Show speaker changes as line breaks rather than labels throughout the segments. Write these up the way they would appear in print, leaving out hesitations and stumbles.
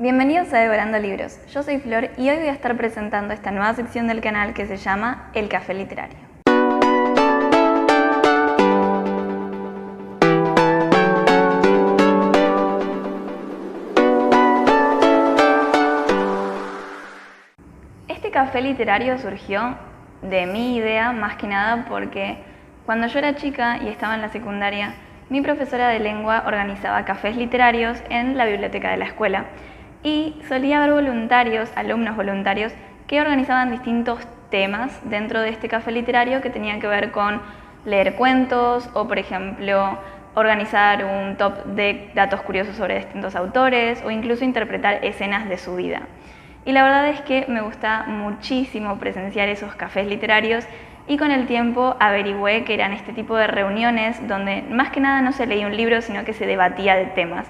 Bienvenidos a Devorando Libros. Yo soy Flor y hoy voy a estar presentando esta nueva sección del canal que se llama El Café Literario. Este café literario surgió de mi idea más que nada porque cuando yo era chica y estaba en la secundaria, mi profesora de lengua organizaba cafés literarios en la biblioteca de la escuela y solía haber voluntarios, alumnos voluntarios, que organizaban distintos temas dentro de este café literario que tenían que ver con leer cuentos o, por ejemplo, organizar un top de datos curiosos sobre distintos autores o incluso interpretar escenas de su vida. Y la verdad es que me gusta muchísimo presenciar esos cafés literarios y con el tiempo averigüé que eran este tipo de reuniones donde más que nada no se leía un libro, sino que se debatía de temas.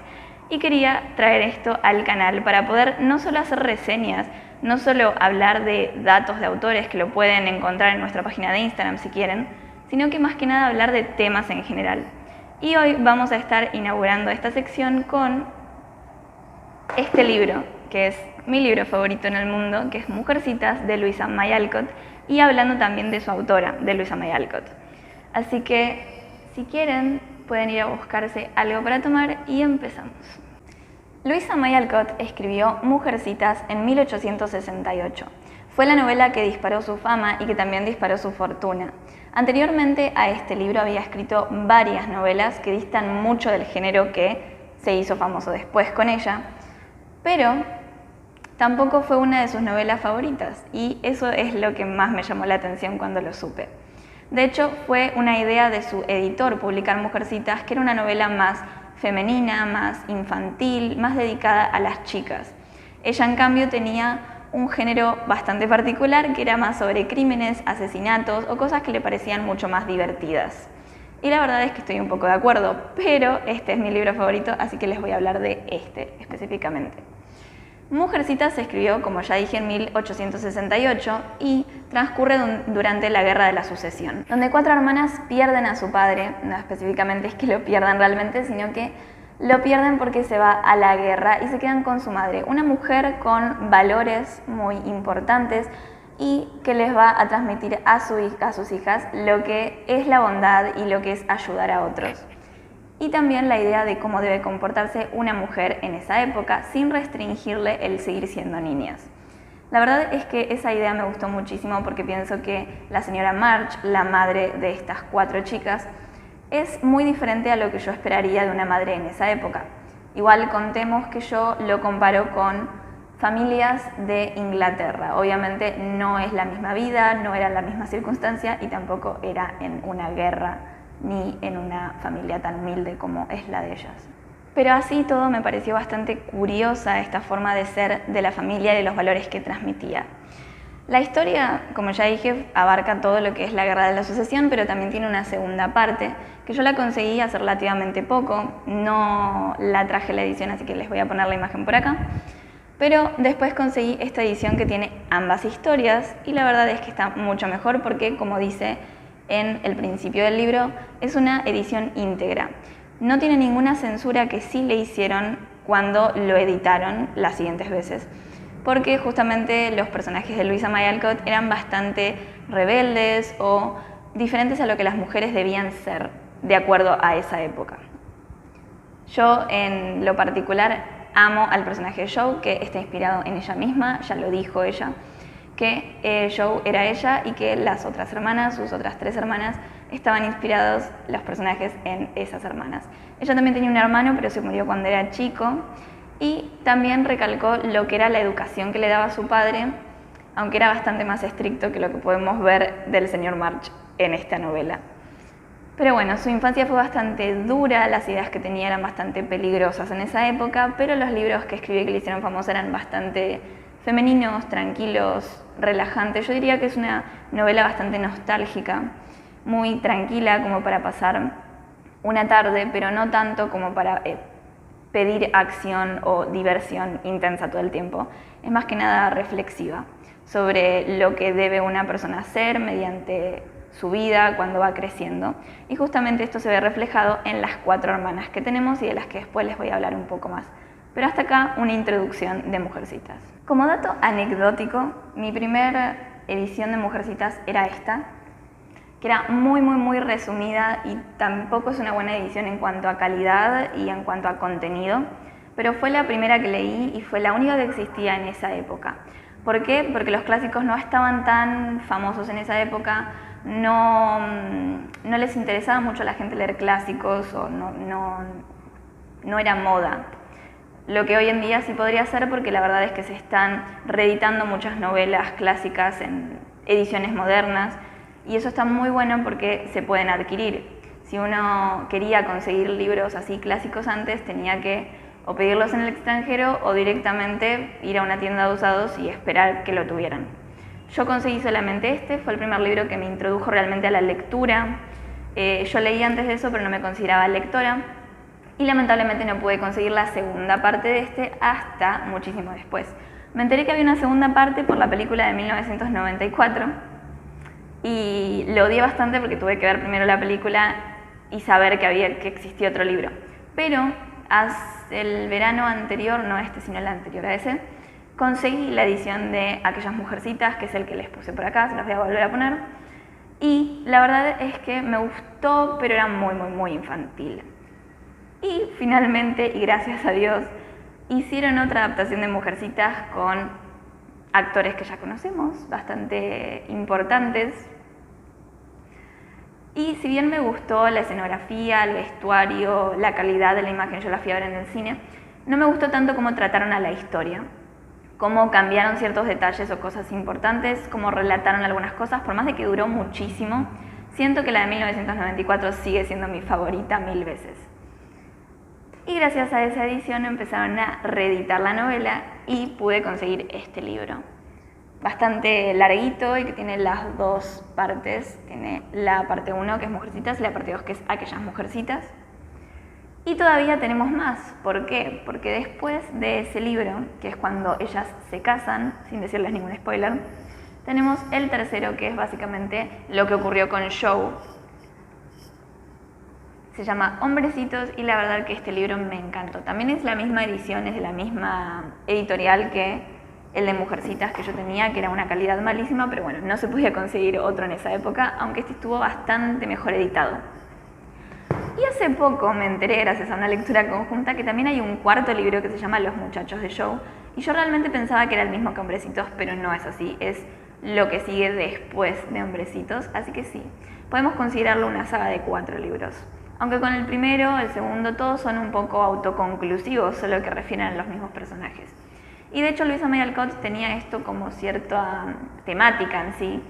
Y quería traer esto al canal para poder no solo hacer reseñas, no solo hablar de datos de autores que lo pueden encontrar en nuestra página de Instagram si quieren, sino que más que nada hablar de temas en general. Y hoy vamos a estar inaugurando esta sección con este libro, que es mi libro favorito en el mundo, que es Mujercitas, de Louisa May Alcott, y hablando también de su autora, de Louisa May Alcott. Así que, si quieren, pueden ir a buscarse algo para tomar y empezamos. Louisa May Alcott escribió Mujercitas en 1868. Fue la novela que disparó su fama y que también disparó su fortuna. Anteriormente a este libro había escrito varias novelas que distan mucho del género que se hizo famoso después con ella, pero tampoco fue una de sus novelas favoritas y eso es lo que más me llamó la atención cuando lo supe. De hecho, fue una idea de su editor publicar Mujercitas, que era una novela más femenina, más infantil, más dedicada a las chicas. Ella, en cambio, tenía un género bastante particular que era más sobre crímenes, asesinatos o cosas que le parecían mucho más divertidas. Y la verdad es que estoy un poco de acuerdo, pero este es mi libro favorito, así que les voy a hablar de este específicamente. Mujercitas se escribió, como ya dije, en 1868 y transcurre durante la Guerra de la Sucesión, donde 4 hermanas pierden a su padre. No específicamente es que lo pierdan realmente, sino que lo pierden porque se va a la guerra y se quedan con su madre, una mujer con valores muy importantes y que les va a transmitir a sus hijas lo que es la bondad y lo que es ayudar a otros. Y también la idea de cómo debe comportarse una mujer en esa época sin restringirle el seguir siendo niñas. La verdad es que esa idea me gustó muchísimo porque pienso que la señora March, la madre de estas 4 chicas, es muy diferente a lo que yo esperaría de una madre en esa época. Igual contemos que yo lo comparo con familias de Inglaterra. Obviamente no es la misma vida, no era la misma circunstancia y tampoco era en una guerra ni en una familia tan humilde como es la de ellas. Pero así todo me pareció bastante curiosa esta forma de ser de la familia y de los valores que transmitía. La historia, como ya dije, abarca todo lo que es la Guerra de la Sucesión, pero también tiene una segunda parte, que yo la conseguí hace relativamente poco, no la traje la edición, así que les voy a poner la imagen por acá, pero después conseguí esta edición que tiene ambas historias y la verdad es que está mucho mejor porque, como dice en el principio del libro, es una edición íntegra. No tiene ninguna censura que sí le hicieron cuando lo editaron las siguientes veces, porque justamente los personajes de Louisa May Alcott eran bastante rebeldes o diferentes a lo que las mujeres debían ser de acuerdo a esa época. Yo, en lo particular, amo al personaje de Jo, que está inspirado en ella misma, ya lo dijo ella, que Jo era ella y que las otras hermanas, sus otras 3 hermanas, estaban inspirados los personajes en esas hermanas. Ella también tenía un hermano, pero se murió cuando era chico, y también recalcó lo que era la educación que le daba su padre, aunque era bastante más estricto que lo que podemos ver del señor March en esta novela. Pero bueno, su infancia fue bastante dura, las ideas que tenía eran bastante peligrosas en esa época, pero los libros que escribió y que le hicieron famosa eran bastante femeninos, tranquilos, relajantes. Yo diría que es una novela bastante nostálgica, muy tranquila como para pasar una tarde, pero no tanto como para pedir acción o diversión intensa todo el tiempo. Es más que nada reflexiva sobre lo que debe una persona hacer mediante su vida cuando va creciendo. Y justamente esto se ve reflejado en las 4 hermanas que tenemos y de las que después les voy a hablar un poco más Pero hasta acá una introducción de Mujercitas. Como dato anecdótico, mi primera edición de Mujercitas era esta, que era muy resumida y tampoco es una buena edición en cuanto a calidad y en cuanto a contenido, pero fue la primera que leí y fue la única que existía en esa época. ¿Por qué? Porque los clásicos no estaban tan famosos en esa época, no les interesaba mucho a la gente leer clásicos o no era moda. Lo que hoy en día sí podría ser, porque la verdad es que se están reeditando muchas novelas clásicas en ediciones modernas y eso está muy bueno porque se pueden adquirir. Si uno quería conseguir libros así clásicos antes, tenía que o pedirlos en el extranjero o directamente ir a una tienda de usados y esperar que lo tuvieran. Yo conseguí solamente este, fue el primer libro que me introdujo realmente a la lectura. Yo leí antes de eso, pero no me consideraba lectora. Y lamentablemente no pude conseguir la segunda parte de este hasta muchísimo después. Me enteré que había una segunda parte por la película de 1994 y lo odié bastante porque tuve que ver primero la película y saber que existía otro libro. Pero el verano anterior, no este sino el anterior a ese, conseguí la edición de Aquellas Mujercitas, que es el que les puse por acá, se los voy a volver a poner. Y la verdad es que me gustó, pero era muy infantil. Y finalmente, y gracias a Dios, hicieron otra adaptación de Mujercitas con actores que ya conocemos, bastante importantes. Y si bien me gustó la escenografía, el vestuario, la calidad de la imagen, yo la fui a ver en el cine, no me gustó tanto cómo trataron a la historia, cómo cambiaron ciertos detalles o cosas importantes, cómo relataron algunas cosas, por más de que duró muchísimo, siento que la de 1994 sigue siendo mi favorita 1000 veces. Y gracias a esa edición empezaron a reeditar la novela y pude conseguir este libro. Bastante larguito y que tiene las dos partes. Tiene la parte 1 que es Mujercitas y la parte 2 que es Aquellas Mujercitas. Y todavía tenemos más. ¿Por qué? Porque después de ese libro, que es cuando ellas se casan, sin decirles ningún spoiler, tenemos el tercero, que es básicamente lo que ocurrió con Joe. Se llama Hombrecitos y la verdad que este libro me encantó. También es la misma edición, es de la misma editorial que el de Mujercitas que yo tenía, que era una calidad malísima, pero bueno, no se podía conseguir otro en esa época, aunque este estuvo bastante mejor editado. Y hace poco me enteré, gracias a una lectura conjunta, que también hay un cuarto libro que se llama Los Muchachos de Joe, y yo realmente pensaba que era el mismo que Hombrecitos, pero no es así, es lo que sigue después de Hombrecitos, así que sí, podemos considerarlo una saga de 4 libros. Aunque con el primero, el segundo, todos son un poco autoconclusivos, solo que refieren a los mismos personajes. Y de hecho Louisa May Alcott tenía esto como cierta temática en sí,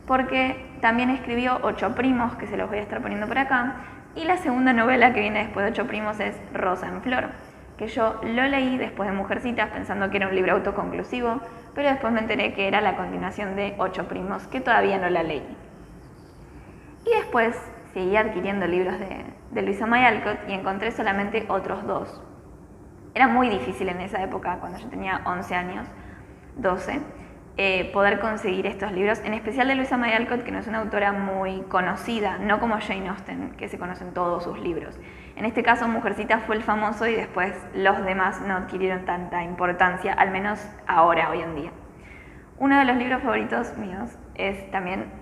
porque también escribió 8 primos, que se los voy a estar poniendo por acá, y la segunda novela que viene después de 8 primos es Rosa en Flor, que yo lo leí después de Mujercitas pensando que era un libro autoconclusivo, pero después me enteré que era la continuación de 8 primos, que todavía no la leí. Y después seguí adquiriendo libros de Louisa May Alcott y encontré solamente otros 2. Era muy difícil en esa época, cuando yo tenía 11 años, 12, poder conseguir estos libros, en especial de Louisa May Alcott, que no es una autora muy conocida, no como Jane Austen, que se conocen todos sus libros. En este caso, Mujercitas fue el famoso y después los demás no adquirieron tanta importancia, al menos ahora, hoy en día. Uno de los libros favoritos míos es también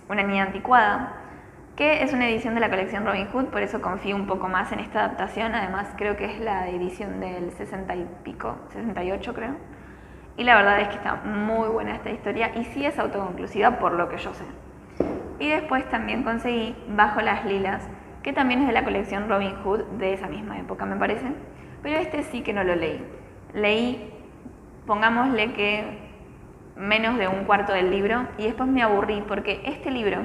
Una niña anticuada, que es una edición de la colección Robin Hood, por eso confío un poco más en esta adaptación. Además creo que es la edición del 60 y pico, 68 creo. Y la verdad es que está muy buena esta historia y sí es autoconclusiva por lo que yo sé. Y después también conseguí Bajo las lilas, que también es de la colección Robin Hood de esa misma época me parece, pero este sí que no lo leí. Leí, pongámosle que menos de un cuarto del libro y después me aburrí porque este libro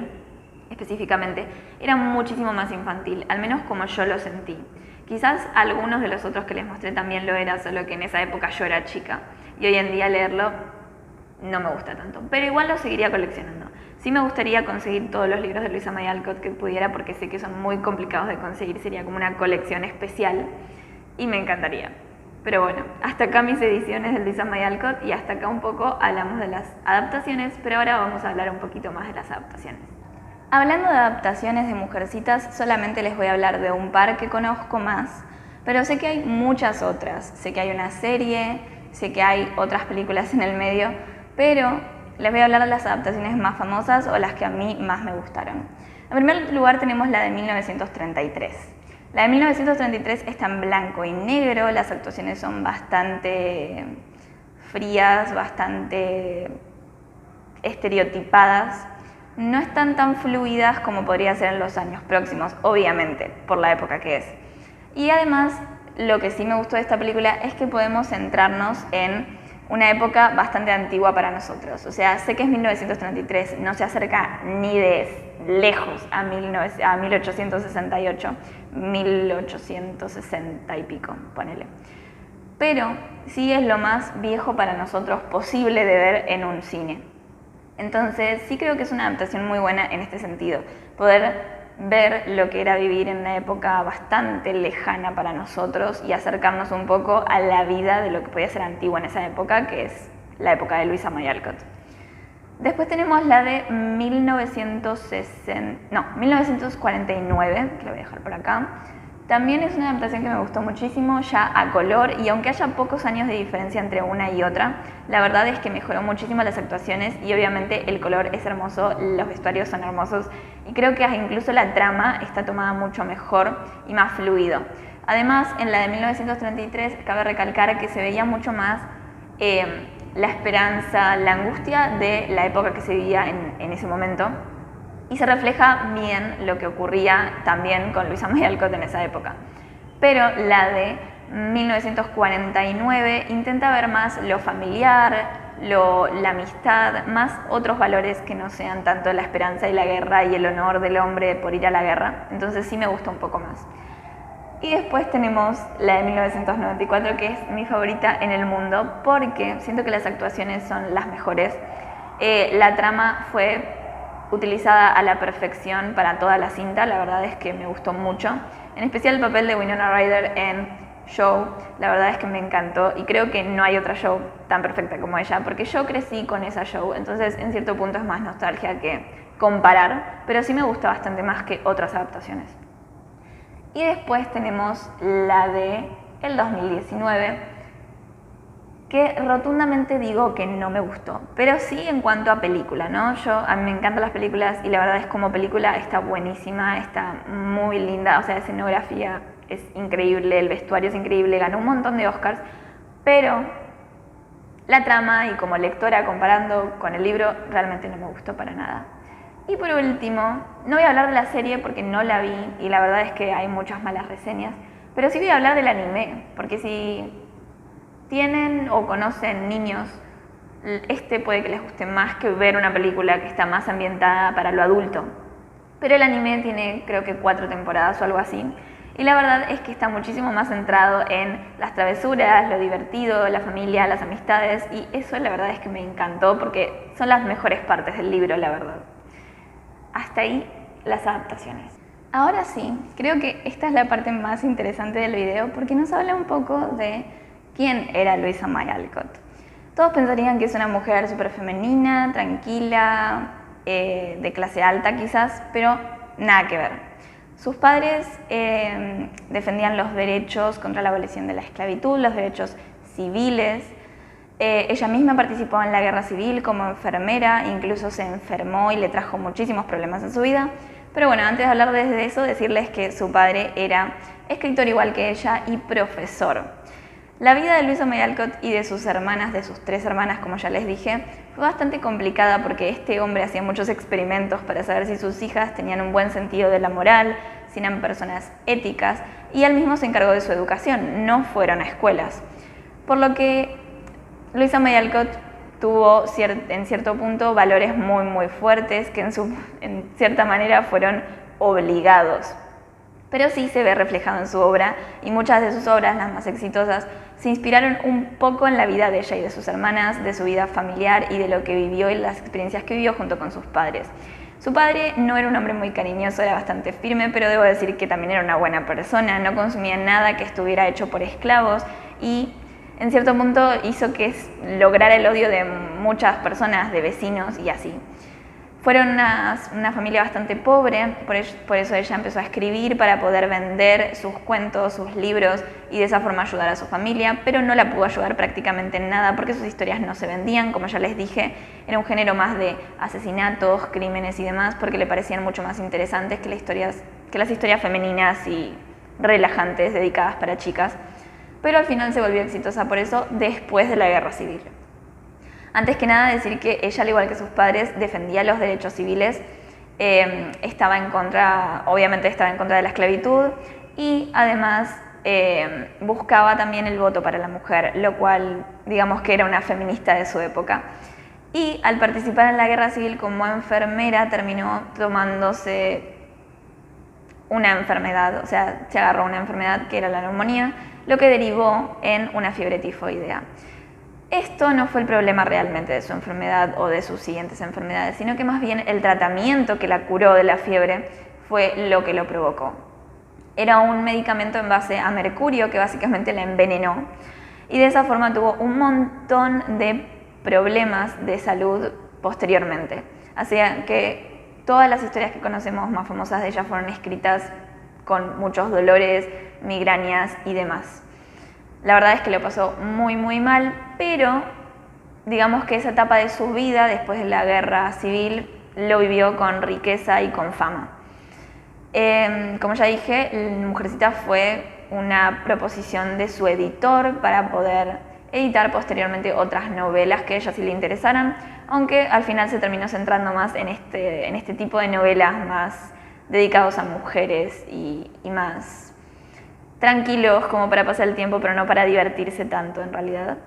específicamente era muchísimo más infantil, al menos como yo lo sentí. Quizás algunos de los otros que les mostré también lo era, solo que en esa época yo era chica y hoy en día leerlo no me gusta tanto, pero igual lo seguiría coleccionando. Sí me gustaría conseguir todos los libros de Louisa May Alcott que pudiera, porque sé que son muy complicados de conseguir, sería como una colección especial y me encantaría. Pero bueno, hasta acá mis ediciones de Louisa May Alcott y hasta acá un poco hablamos de las adaptaciones, pero ahora vamos a hablar un poquito más de las adaptaciones. Hablando de adaptaciones de Mujercitas, solamente les voy a hablar de un par que conozco más, Pero sé que hay muchas otras, sé que hay una serie, sé que hay otras películas en el medio, pero les voy a hablar de las adaptaciones más famosas o las que a mí más me gustaron. En primer lugar tenemos la de 1933. La de 1933 está en blanco y negro, las actuaciones son bastante frías, bastante estereotipadas. No están tan fluidas como podría ser en los años próximos, obviamente, por la época que es. Y además, lo que sí me gustó de esta película es que podemos centrarnos en una época bastante antigua para nosotros. O sea, sé que es 1933, no se acerca ni de lejos a 1868, 1860 y pico, ponele. Pero sí es lo más viejo para nosotros posible de ver en un cine. Entonces sí creo que es una adaptación muy buena en este sentido, poder ver lo que era vivir en una época bastante lejana para nosotros y acercarnos un poco a la vida de lo que podía ser antiguo en esa época, que es la época de Louisa May Alcott. Después tenemos la de 1949, que la voy a dejar por acá. También es una adaptación que me gustó muchísimo, ya a color, y aunque haya pocos años de diferencia entre una y otra, la verdad es que mejoró muchísimo las actuaciones y obviamente el color es hermoso, los vestuarios son hermosos y creo que incluso la trama está tomada mucho mejor y más fluido. Además, en la de 1933 cabe recalcar que se veía mucho más la esperanza, la angustia de la época que se vivía en ese momento. Y se refleja bien lo que ocurría también con Louisa May Alcott en esa época. Pero la de 1949 intenta ver más lo familiar, la amistad, más otros valores que no sean tanto la esperanza y la guerra y el honor del hombre por ir a la guerra. Entonces sí me gusta un poco más. Y después tenemos la de 1994, que es mi favorita en el mundo, porque siento que las actuaciones son las mejores. La trama fue utilizada a la perfección para toda la cinta, la verdad es que me gustó mucho. En especial el papel de Winona Ryder en Show, la verdad es que me encantó y creo que no hay otra Show tan perfecta como ella, porque yo crecí con esa Show, entonces en cierto punto es más nostalgia que comparar, pero sí me gusta bastante más que otras adaptaciones. Y después tenemos la de el 2019, que rotundamente digo que no me gustó, pero sí en cuanto a película, ¿no? A mí me encantan las películas y la verdad es como película está buenísima, está muy linda, o sea, la escenografía es increíble, el vestuario es increíble, ganó un montón de Oscars, pero la trama y como lectora comparando con el libro realmente no me gustó para nada. Y por último, no voy a hablar de la serie porque no la vi y la verdad es que hay muchas malas reseñas, pero sí voy a hablar del anime, porque si tienen o conocen niños, puede que les guste más que ver una película que está más ambientada para lo adulto. Pero el anime tiene creo que 4 temporadas o algo así. Y la verdad es que está muchísimo más centrado en las travesuras, lo divertido, la familia, las amistades. Y eso la verdad es que me encantó porque son las mejores partes del libro, la verdad. Hasta ahí las adaptaciones. Ahora sí, creo que esta es la parte más interesante del video porque nos habla un poco de quién era Louisa May Alcott. Todos pensarían que es una mujer súper femenina, tranquila, de clase alta quizás, pero nada que ver. Sus padres defendían los derechos contra la abolición de la esclavitud, los derechos civiles. Ella misma participó en la guerra civil como enfermera, incluso se enfermó y le trajo muchísimos problemas en su vida. Pero bueno, antes de hablar de eso, decirles que su padre era escritor igual que ella y profesor. La vida de Louisa May Alcott y de sus hermanas, de sus 3 hermanas, como ya les dije, fue bastante complicada porque este hombre hacía muchos experimentos para saber si sus hijas tenían un buen sentido de la moral, si eran personas éticas, y él mismo se encargó de su educación, no fueron a escuelas. Por lo que Louisa May Alcott tuvo en cierto punto valores muy muy fuertes que en cierta manera fueron obligados. Pero sí se ve reflejado en su obra y muchas de sus obras, las más exitosas, se inspiraron un poco en la vida de ella y de sus hermanas, de su vida familiar y de lo que vivió y las experiencias que vivió junto con sus padres. Su padre no era un hombre muy cariñoso, era bastante firme, pero debo decir que también era una buena persona, no consumía nada que estuviera hecho por esclavos y en cierto punto hizo que lograra el odio de muchas personas, de vecinos y así. Fueron una familia bastante pobre, por eso ella empezó a escribir para poder vender sus cuentos, sus libros y de esa forma ayudar a su familia, pero no la pudo ayudar prácticamente en nada porque sus historias no se vendían, como ya les dije, era un género más de asesinatos, crímenes y demás, porque le parecían mucho más interesantes que las historias femeninas y relajantes dedicadas para chicas, pero al final se volvió exitosa por eso después de la Guerra Civil. Antes que nada decir que ella, al igual que sus padres, defendía los derechos civiles, obviamente estaba en contra de la esclavitud y además buscaba también el voto para la mujer, lo cual digamos que era una feminista de su época. Y al participar en la Guerra Civil como enfermera terminó tomándose una enfermedad, o sea, se agarró una enfermedad que era la neumonía, lo que derivó en una fiebre tifoidea. Esto no fue el problema realmente de su enfermedad o de sus siguientes enfermedades, sino que más bien el tratamiento que la curó de la fiebre fue lo que lo provocó. Era un medicamento en base a mercurio que básicamente la envenenó y de esa forma tuvo un montón de problemas de salud posteriormente. Así que todas las historias que conocemos más famosas de ella fueron escritas con muchos dolores, migrañas y demás. La verdad es que lo pasó muy mal, pero digamos que esa etapa de su vida, después de la Guerra Civil, lo vivió con riqueza y con fama. Como ya dije, Mujercitas fue una proposición de su editor para poder editar posteriormente otras novelas que a ella sí le interesaran, aunque al final se terminó centrando más en este tipo de novelas más dedicados a mujeres y más tranquilos como para pasar el tiempo, pero no para divertirse tanto en realidad.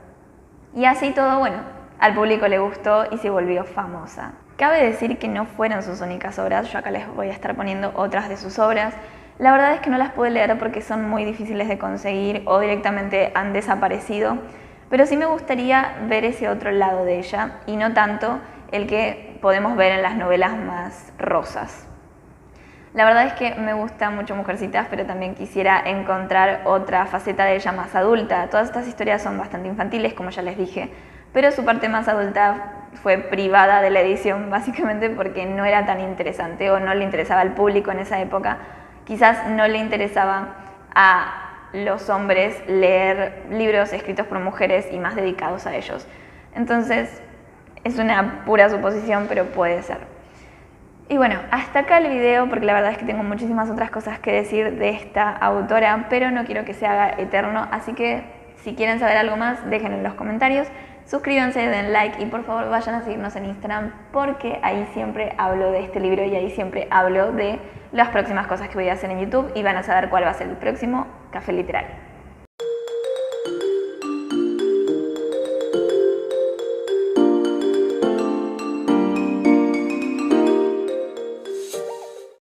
Y así todo, bueno, al público le gustó y se volvió famosa. Cabe decir que no fueron sus únicas obras, yo acá les voy a estar poniendo otras de sus obras. La verdad es que no las pude leer porque son muy difíciles de conseguir o directamente han desaparecido, pero sí me gustaría ver ese otro lado de ella y no tanto el que podemos ver en las novelas más rosas. La verdad es que me gusta mucho Mujercitas, pero también quisiera encontrar otra faceta de ella más adulta. Todas estas historias son bastante infantiles, como ya les dije, pero su parte más adulta fue privada de la edición, básicamente porque no era tan interesante o no le interesaba al público en esa época. Quizás no le interesaba a los hombres leer libros escritos por mujeres y más dedicados a ellos. Entonces, es una pura suposición, pero puede ser. Y bueno, hasta acá el video porque la verdad es que tengo muchísimas otras cosas que decir de esta autora, pero no quiero que se haga eterno, así que si quieren saber algo más, déjenlo en los comentarios, suscríbanse, den like y por favor vayan a seguirnos en Instagram porque ahí siempre hablo de este libro y ahí siempre hablo de las próximas cosas que voy a hacer en YouTube y van a saber cuál va a ser el próximo Café Literario.